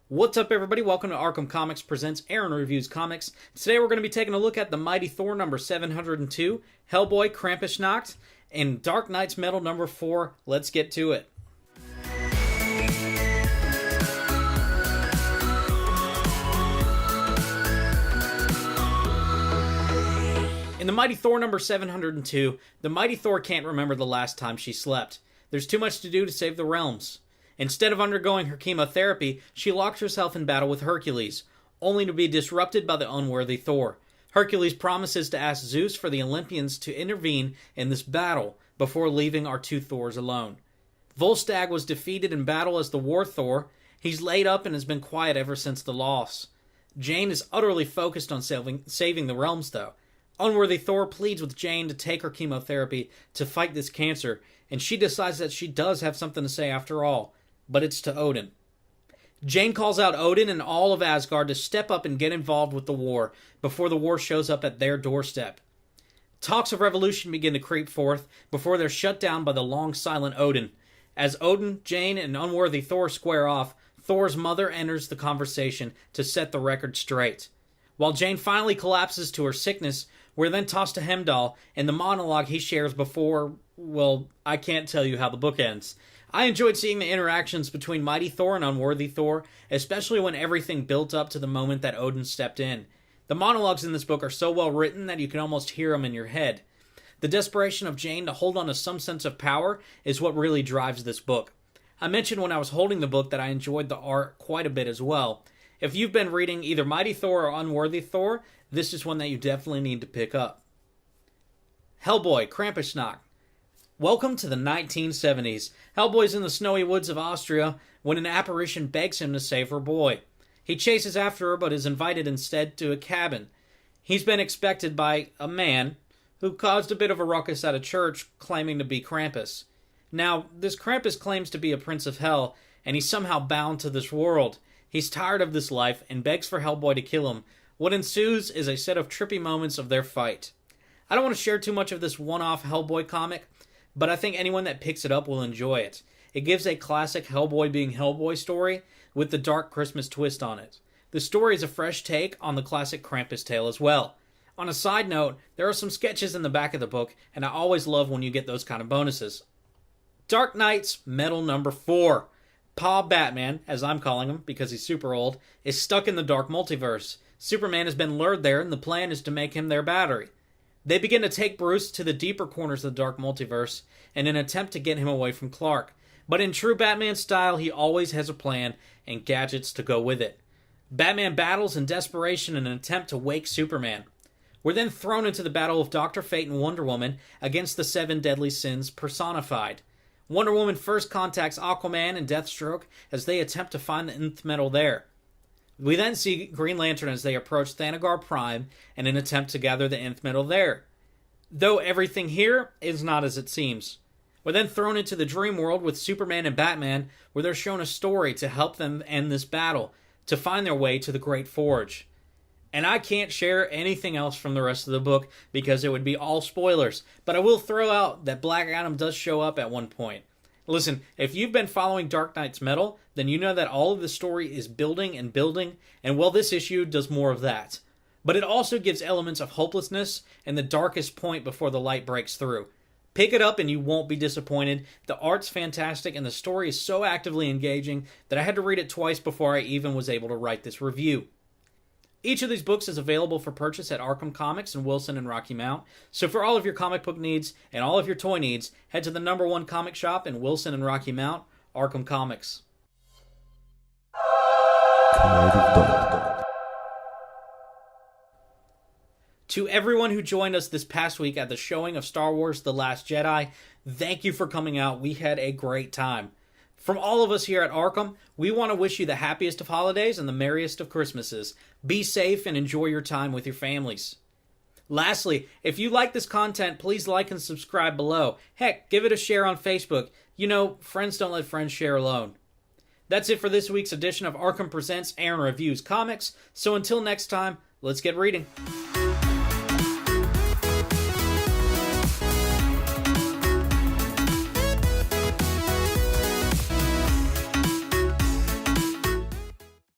What's up, everybody? Welcome to Arkham Comix presents Aaron Reviews Comics. Today we're going to be taking a look at the Mighty Thor number 702, Hellboy Krampusnacht, and Dark Knight's Metal number 4. Let's get to it. In the Mighty Thor number 702, the Mighty Thor can't remember the last time she slept. There's too much to do to save the realms. Instead of undergoing her chemotherapy, she locks herself in battle with Hercules, only to be disrupted by the unworthy Thor. Hercules promises to ask Zeus for the Olympians to intervene in this battle before leaving our two Thors alone. Volstagg was defeated in battle as the War Thor. He's laid up and has been quiet ever since the loss. Jane is utterly focused on saving the realms, though. Unworthy Thor pleads with Jane to take her chemotherapy to fight this cancer, and she decides that she does have something to say after all. But it's to Odin. Jane calls out Odin and all of Asgard to step up and get involved with the war before the war shows up at their doorstep. Talks of revolution begin to creep forth before they're shut down by the long silent Odin. As Odin, Jane, and unworthy Thor square off, Thor's mother enters the conversation to set the record straight. While Jane finally collapses to her sickness, we're then tossed to Heimdall and the monologue he shares before, well, I can't tell you how the book ends. I enjoyed seeing the interactions between Mighty Thor and Unworthy Thor, especially when everything built up to the moment that Odin stepped in. The monologues in this book are so well written that you can almost hear them in your head. The desperation of Jane to hold on to some sense of power is what really drives this book. I mentioned when I was holding the book that I enjoyed the art quite a bit as well. If you've been reading either Mighty Thor or Unworthy Thor, this is one that you definitely need to pick up. Hellboy Krampusnacht. Welcome to the 1970s. Hellboy's in the snowy woods of Austria when an apparition begs him to save her boy. He chases after her but is invited instead to a cabin. He's been expected by a man who caused a bit of a ruckus at a church claiming to be Krampus. Now, this Krampus claims to be a prince of hell and he's somehow bound to this world. He's tired of this life and begs for Hellboy to kill him. What ensues is a set of trippy moments of their fight. I don't want to share too much of this one-off Hellboy comic, but I think anyone that picks it up will enjoy it. It gives a classic Hellboy being Hellboy story with the dark Christmas twist on it. The story is a fresh take on the classic Krampus tale as well. On a side note, there are some sketches in the back of the book, and I always love when you get those kind of bonuses. Dark Knight's Metal number 4. Pa Batman, as I'm calling him because he's super old, is stuck in the dark multiverse. Superman has been lured there, and the plan is to make him their battery. They begin to take Bruce to the deeper corners of the dark multiverse in an attempt to get him away from Clark. But in true Batman style, he always has a plan and gadgets to go with it. Batman battles in desperation in an attempt to wake Superman. We're then thrown into the battle of Dr. Fate and Wonder Woman against the 7 deadly sins personified. Wonder Woman first contacts Aquaman and Deathstroke as they attempt to find the nth metal there. We then see Green Lantern as they approach Thanagar Prime in an attempt to gather the nth metal there. Though everything here is not as it seems. We're then thrown into the dream world with Superman and Batman, where they're shown a story to help them end this battle, to find their way to the Great Forge. And I can't share anything else from the rest of the book because it would be all spoilers, but I will throw out that Black Adam does show up at one point. Listen, if you've been following Dark Knight's Metal, then you know that all of the story is building, and well, this issue does more of that. But it also gives elements of hopelessness and the darkest point before the light breaks through. Pick it up and you won't be disappointed. The art's fantastic and the story is so actively engaging that I had to read it twice before I even was able to write this review. Each of these books is available for purchase at Arkham Comix in Wilson and Rocky Mount. So for all of your comic book needs and all of your toy needs, head to the #1 comic shop in Wilson and Rocky Mount, Arkham Comix. To everyone who joined us this past week at the showing of Star Wars The Last Jedi, thank you for coming out. We had a great time. From all of us here at Arkham, we want to wish you the happiest of holidays and the merriest of Christmases. Be safe and enjoy your time with your families. Lastly, if you like this content, please like and subscribe below. Heck, give it a share on Facebook. You know, friends don't let friends share alone. That's it for this week's edition of Arkham Presents Aaron Reviews Comics. So until next time, let's get reading.